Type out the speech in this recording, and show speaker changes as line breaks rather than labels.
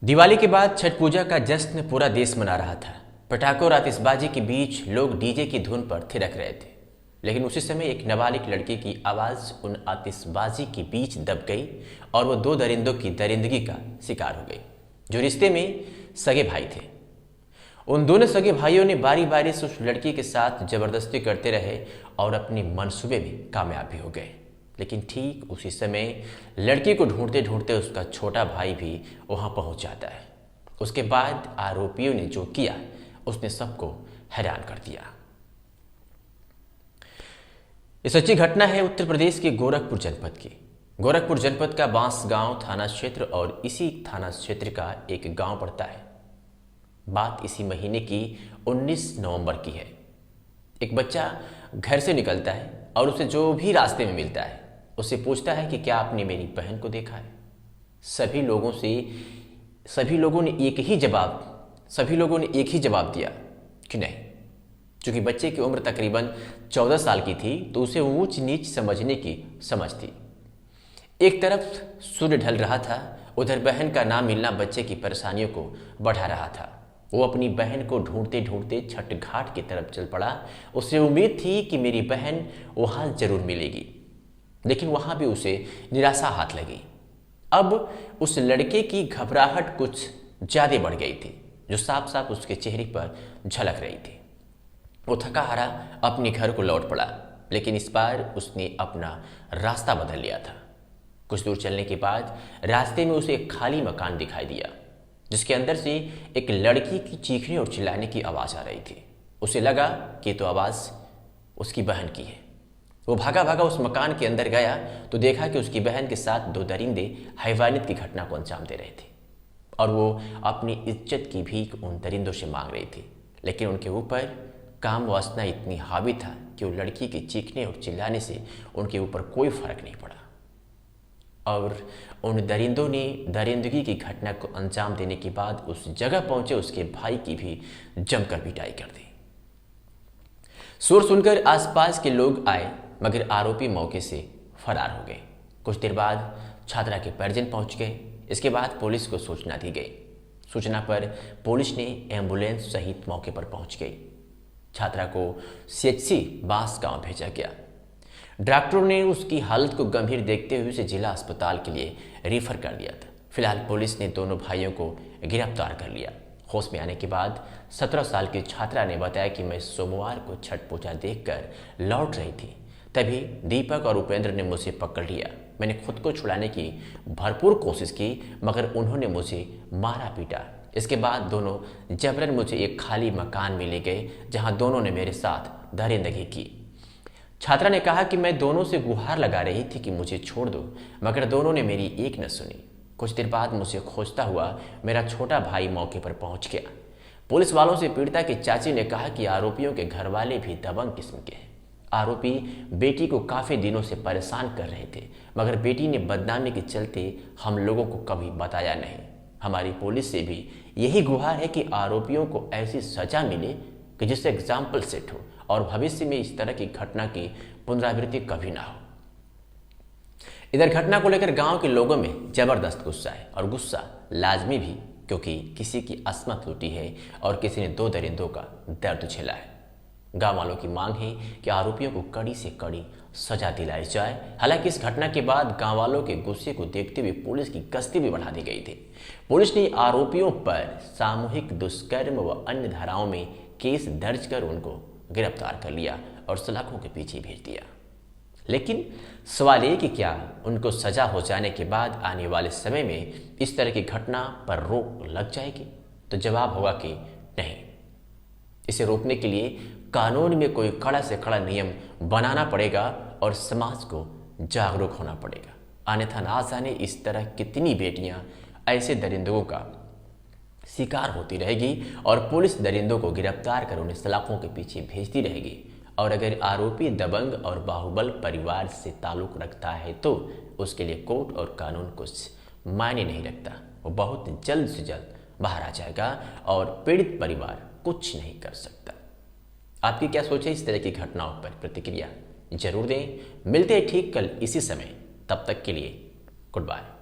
दिवाली के बाद छठ पूजा का जश्न पूरा देश मना रहा था। पटाखों और आतिशबाजी के बीच लोग डीजे की धुन पर थिरक रहे थे। लेकिन उसी समय एक नाबालिग लड़की की आवाज़ उन आतिशबाजी के बीच दब गई और वो दो दरिंदों की दरिंदगी का शिकार हो गई, जो रिश्ते में सगे भाई थे। उन दोनों सगे भाइयों ने बारी बारी से उस लड़की के साथ जबरदस्ती करते रहे और अपने मंसूबे में कामयाब भी हो गए। लेकिन ठीक उसी समय लड़की को ढूंढते ढूंढते उसका छोटा भाई भी वहां पहुंच जाता है। उसके बाद आरोपियों ने जो किया उसने सबको हैरान कर दिया। ये सच्ची घटना है उत्तर प्रदेश के गोरखपुर जनपद की। गोरखपुर जनपद का बांसगांव थाना क्षेत्र और इसी थाना क्षेत्र का एक गांव पड़ता है। बात इसी महीने की 19 नवंबर की है। एक बच्चा घर से निकलता है और उसे जो भी रास्ते में मिलता है उससे पूछता है कि क्या आपने मेरी बहन को देखा है। सभी लोगों ने एक ही जवाब दिया कि नहीं। चूंकि बच्चे की उम्र तकरीबन 14 साल की थी तो उसे ऊंच नीच समझने की समझ थी। एक तरफ सूर्य ढल रहा था, उधर बहन का ना मिलना बच्चे की परेशानियों को बढ़ा रहा था। वो अपनी बहन को ढूंढते ढूंढते छठ घाट की तरफ चल पड़ा। उसे उम्मीद थी कि मेरी बहन वहां जरूर मिलेगी, लेकिन वहां भी उसे निराशा हाथ लगी। अब उस लड़के की घबराहट कुछ ज्यादा बढ़ गई थी, जो साफ साफ उसके चेहरे पर झलक रही थी। वो थका हारा अपने घर को लौट पड़ा, लेकिन इस बार उसने अपना रास्ता बदल लिया था। कुछ दूर चलने के बाद रास्ते में उसे एक खाली मकान दिखाई दिया, जिसके अंदर से एक लड़की की चीखने और चिल्लाने की आवाज आ रही थी। उसे लगा कि तो आवाज उसकी बहन की है। वो भागा भागा उस मकान के अंदर गया तो देखा कि उसकी बहन के साथ दो दरिंदे हैवानियत की घटना को अंजाम दे रहे थे और वो अपनी इज्जत की भीख उन दरिंदों से मांग रही थी। लेकिन उनके ऊपर काम वासना इतनी हावी था कि वो लड़की के चीखने और चिल्लाने से उनके ऊपर कोई फर्क नहीं पड़ा और उन दरिंदों ने दरिंदगी की घटना को अंजाम देने के बाद उस जगह पहुंचे उसके भाई की भी जमकर पिटाई कर दी। शोर सुनकर आसपास के लोग आए, मगर आरोपी मौके से फरार हो गए। कुछ देर बाद छात्रा के परिजन पहुंच गए। इसके बाद पुलिस को सूचना दी गई। सूचना पर पुलिस ने एम्बुलेंस सहित मौके पर पहुंच गई। छात्रा को सीएचसी बांसगांव भेजा गया। डॉक्टरों ने उसकी हालत को गंभीर देखते हुए उसे जिला अस्पताल के लिए रेफर कर दिया था। फिलहाल पुलिस ने दोनों भाइयों को गिरफ्तार कर लिया। होश में आने के बाद 17 साल की छात्रा ने बताया कि मैं सोमवार को छठ पूजा देखकर लौट रही थी, तभी दीपक और उपेंद्र ने मुझे पकड़ लिया। मैंने खुद को छुड़ाने की भरपूर कोशिश की, मगर उन्होंने मुझे मारा पीटा। इसके बाद दोनों जबरन मुझे एक खाली मकान में ले गए, जहां दोनों ने मेरे साथ दरिंदगी की। छात्रा ने कहा कि मैं दोनों से गुहार लगा रही थी कि मुझे छोड़ दो, मगर दोनों ने मेरी एक न सुनी। कुछ देर बाद मुझे खोजता हुआ मेरा छोटा भाई मौके पर पहुंच गया। पुलिस वालों से पीड़िता की चाची ने कहा कि आरोपियों के घर वाले भी दबंग किस्म के हैं। आरोपी बेटी को काफी दिनों से परेशान कर रहे थे, मगर बेटी ने बदनामी के चलते हम लोगों को कभी बताया नहीं। हमारी पुलिस से भी यही गुहार है कि आरोपियों को ऐसी सजा मिले कि जिससे एग्जाम्पल सेट हो और भविष्य में इस तरह की घटना की पुनरावृत्ति कभी ना हो। इधर घटना को लेकर गांव के लोगों में जबरदस्त गुस्सा है, और गुस्सा लाजमी भी, क्योंकि किसी की असमत लूटी है और किसी ने दो दरिंदों का दर्द झेला है। गांव वालों की मांग है कि आरोपियों को कड़ी से कड़ी सजा दिलाई जाए। हालांकि इस घटना के बाद गांव वालों के गुस्से को देखते हुए पुलिस की गश्ती भी बढ़ा दी गई थी। पुलिस ने आरोपियों पर सामूहिक दुष्कर्म व अन्य धाराओं में केस दर्ज कर उनको गिरफ्तार कर लिया और सलाखों के पीछे भेज दिया। लेकिन सवाल ये कि क्या उनको सजा हो जाने के बाद आने वाले समय में इस तरह की घटना पर रोक लग जाएगी? तो जवाब होगा कि नहीं। इसे रोकने के लिए कानून में कोई कड़ा से कड़ा नियम बनाना पड़ेगा और समाज को जागरूक होना पड़ेगा। अन्यथा ना जाने इस तरह कितनी बेटियां ऐसे दरिंदों का शिकार होती रहेगी और पुलिस दरिंदों को गिरफ्तार कर उन्हें सलाखों के पीछे भेजती रहेगी। और अगर आरोपी दबंग और बाहुबल परिवार से ताल्लुक रखता है तो उसके लिए कोर्ट और कानून कुछ मायने नहीं रखता। वो बहुत जल्द से जल्द बाहर आ जाएगा और पीड़ित परिवार कुछ नहीं कर सकता। आपकी क्या सोच है इस तरह की घटनाओं पर? प्रतिक्रिया जरूर दें। मिलते हैं ठीक कल इसी समय। तब तक के लिए गुड बाय।